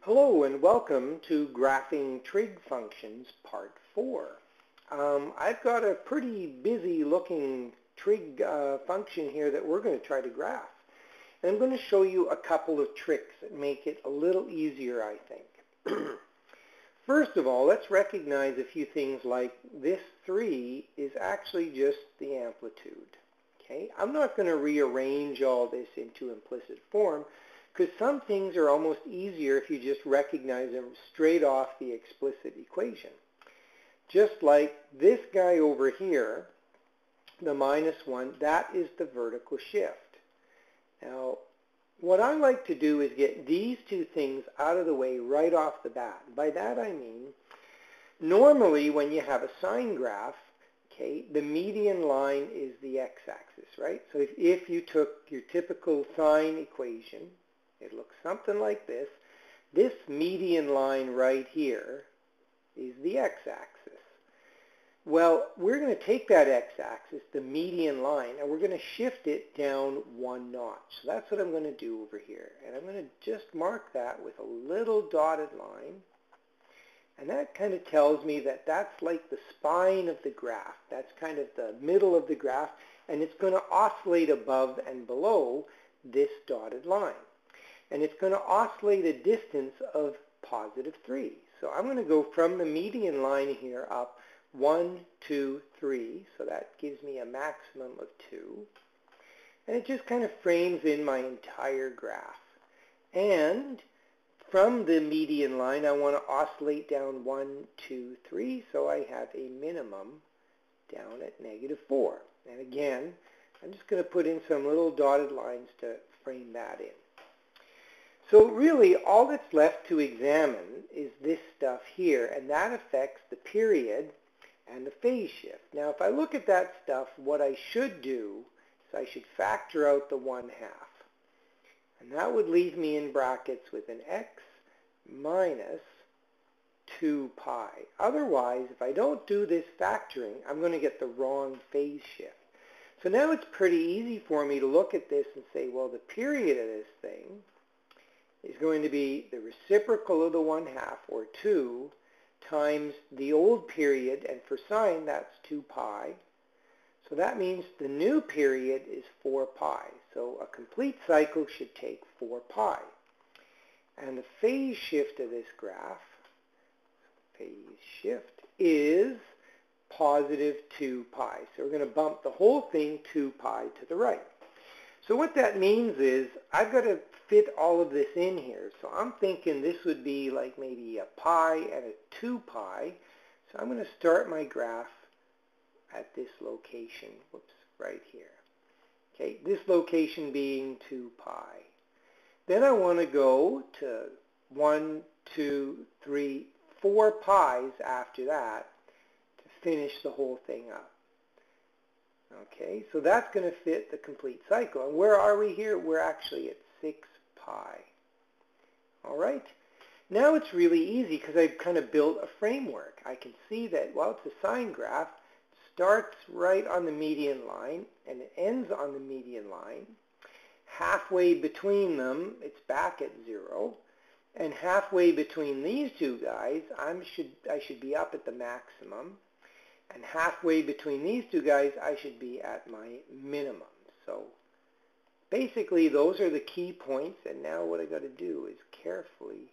Hello and welcome to Graphing Trig Functions Part 4. I've got a pretty busy looking trig function here that we're going to try to graph. And I'm going to show you a couple of tricks that make it a little easier, I think. First of all, let's recognize a few things like this 3 is actually just the amplitude. Okay? I'm not going to rearrange all this into implicit form, because some things are almost easier if you just recognize them straight off the explicit equation. Just like this guy over here, the -1, that is the vertical shift. Now, what I like to do is get these two things out of the way right off the bat. By that I mean, normally when you have a sine graph, okay, the median line is the x-axis, right? So if you took your typical sine equation, it looks something like this. This median line right here is the x-axis. Well, we're going to take that x-axis, the median line, and we're going to shift it down 1 notch. So that's what I'm going to do over here. And I'm going to just mark that with a little dotted line. And that kind of tells me that that's like the spine of the graph. That's kind of the middle of the graph. And it's going to oscillate above and below this dotted line. And it's going to oscillate a distance of +3. So I'm going to go from the median line here up 1, 2, 3. So that gives me a maximum of 2. And it just kind of frames in my entire graph. And from the median line, I want to oscillate down 1, 2, 3. So I have a minimum down at -4. And again, I'm just going to put in some little dotted lines to frame that in. So really, all that's left to examine is this stuff here, and that affects the period and the phase shift. Now, if I look at that stuff, what I should do is I should factor out the 1/2. And that would leave me in brackets with an x minus 2 pi. Otherwise, if I don't do this factoring, I'm going to get the wrong phase shift. So now it's pretty easy for me to look at this and say, well, the period of this thing is going to be the reciprocal of the 1/2, or 2, times the old period, and for sine, that's 2 pi. So that means the new period is 4 pi. So a complete cycle should take 4 pi. And the phase shift of this graph, phase shift, is +2 pi. So we're going to bump the whole thing 2 pi to the right. So what that means is I've got to fit all of this in here. So I'm thinking this would be like maybe a pi and a 2 pi. So I'm going to start my graph at this location, whoops, right here. Okay, this location being 2 pi. Then I want to go to 1, 2, 3, 4 pi's after that to finish the whole thing up. Okay, so that's going to fit the complete cycle. And where are we here? We're actually at 6 pi. All right, now it's really easy because I've kind of built a framework. I can see that, well, it's a sine graph. It starts right on the median line and it ends on the median line. Halfway between them, it's back at 0. And halfway between these two guys, I should be up at the maximum. And halfway between these two guys, I should be at my minimum. So basically, those are the key points. And now what I got to do is carefully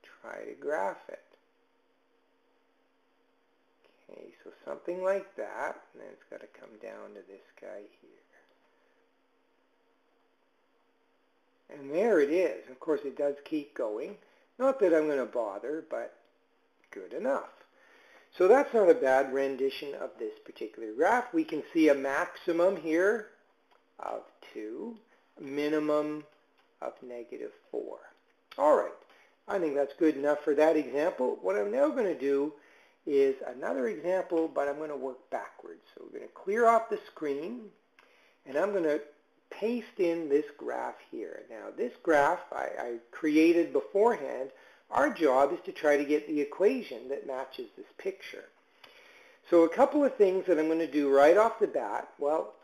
try to graph it. Okay, so something like that. And then it's got to come down to this guy here. And there it is. Of course, it does keep going. Not that I'm going to bother, but good enough. So that's not a bad rendition of this particular graph. We can see a maximum here of 2, a minimum of -4. All right, I think that's good enough for that example. What I'm now going to do is another example, but I'm going to work backwards. So we're going to clear off the screen, and I'm going to paste in this graph here. Now, this graph I created beforehand. Our job is to try to get the equation that matches this picture. So a couple of things that I'm going to do right off the bat. Well,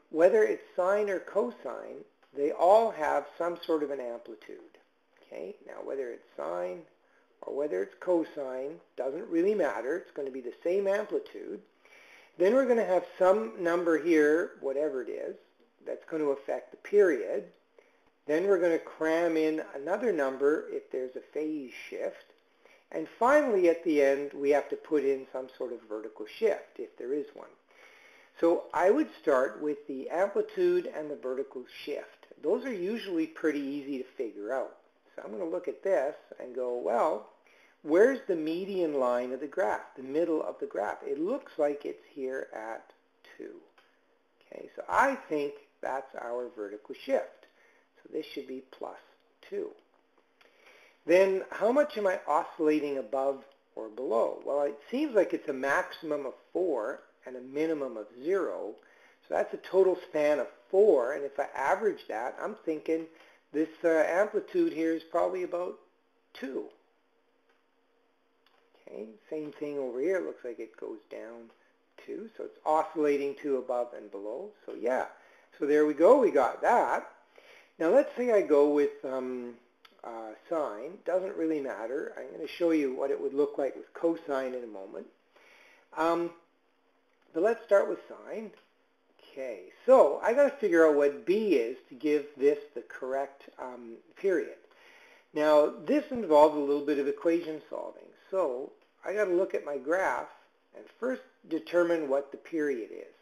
whether it's sine or cosine, they all have some sort of an amplitude. Okay, now whether it's sine or whether it's cosine doesn't really matter. It's going to be the same amplitude. Then we're going to have some number here, whatever it is, that's going to affect the period. Then we're going to cram in another number if there's a phase shift. And finally, at the end, we have to put in some sort of vertical shift, if there is one. So I would start with the amplitude and the vertical shift. Those are usually pretty easy to figure out. So I'm going to look at this and go, well, where's the median line of the graph, the middle of the graph? It looks like it's here at 2. Okay, so I think that's our vertical shift. So this should be plus 2. Then how much am I oscillating above or below? Well, it seems like it's a maximum of 4 and a minimum of 0. So that's a total span of 4. And if I average that, I'm thinking this amplitude here is probably about 2. Okay, same thing over here. It looks like it goes down 2. So it's oscillating 2 above and below. So yeah, so there we go. We got that. Now let's say I go with sine. Doesn't really matter. I'm going to show you what it would look like with cosine in a moment. But let's start with sine. Okay, so I got to figure out what b is to give this the correct period. Now this involves a little bit of equation solving. So I got to look at my graph and first determine what the period is.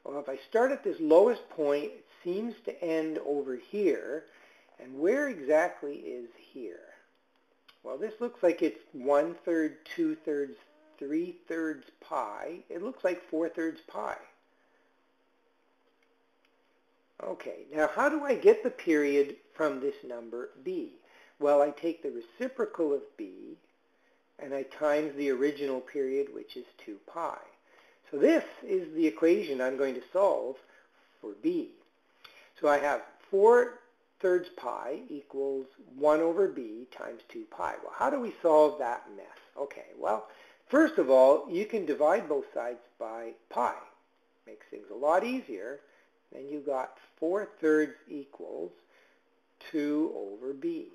Well, if I start at this lowest point, it seems to end over here. And where exactly is here? Well, this looks like it's 1/3, 2/3, 3/3 pi. It looks like 4/3 pi. Okay, now how do I get the period from this number b? Well, I take the reciprocal of b and I times the original period, which is 2 pi. So this is the equation I'm going to solve for b. So I have 4/3 pi equals 1 over b times 2 pi. Well, how do we solve that mess? Okay, well, first of all, you can divide both sides by pi. Makes things a lot easier. Then you got 4/3 equals 2 over b.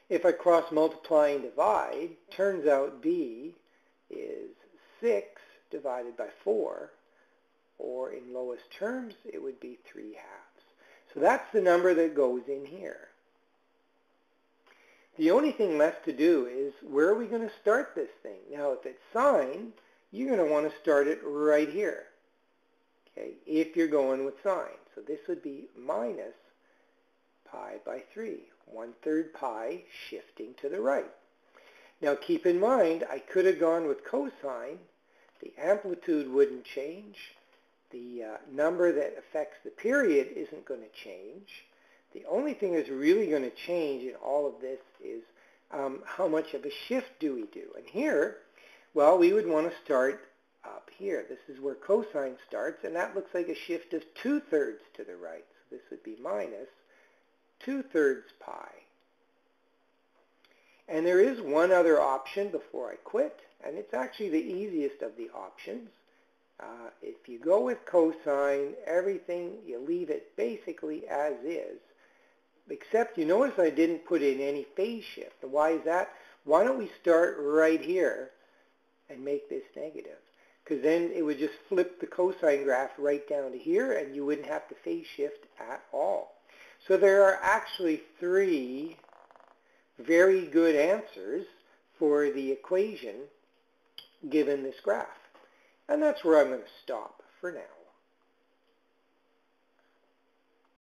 If I cross multiply and divide, turns out b is 6 divided by 4, or in lowest terms, it would be 3/2. So that's the number that goes in here. The only thing left to do is, where are we going to start this thing? Now, if it's sine, you're going to want to start it right here, okay, if you're going with sine. So this would be minus pi by 3, 1/3 pi shifting to the right. Now, keep in mind, I could have gone with cosine. The amplitude wouldn't change. The number that affects the period isn't going to change. The only thing that's really going to change in all of this is how much of a shift do we do. And here, well, we would want to start up here. This is where cosine starts, and that looks like a shift of 2/3 to the right. So this would be minus 2/3 pi. And there is one other option before I quit, and it's actually the easiest of the options. If you go with cosine, everything, you leave it basically as is, except you notice I didn't put in any phase shift. And why is that? Why don't we start right here and make this negative? Because then it would just flip the cosine graph right down to here, and you wouldn't have to phase shift at all. So there are actually 3 very good answers for the equation given this graph. And that's where I'm going to stop for now.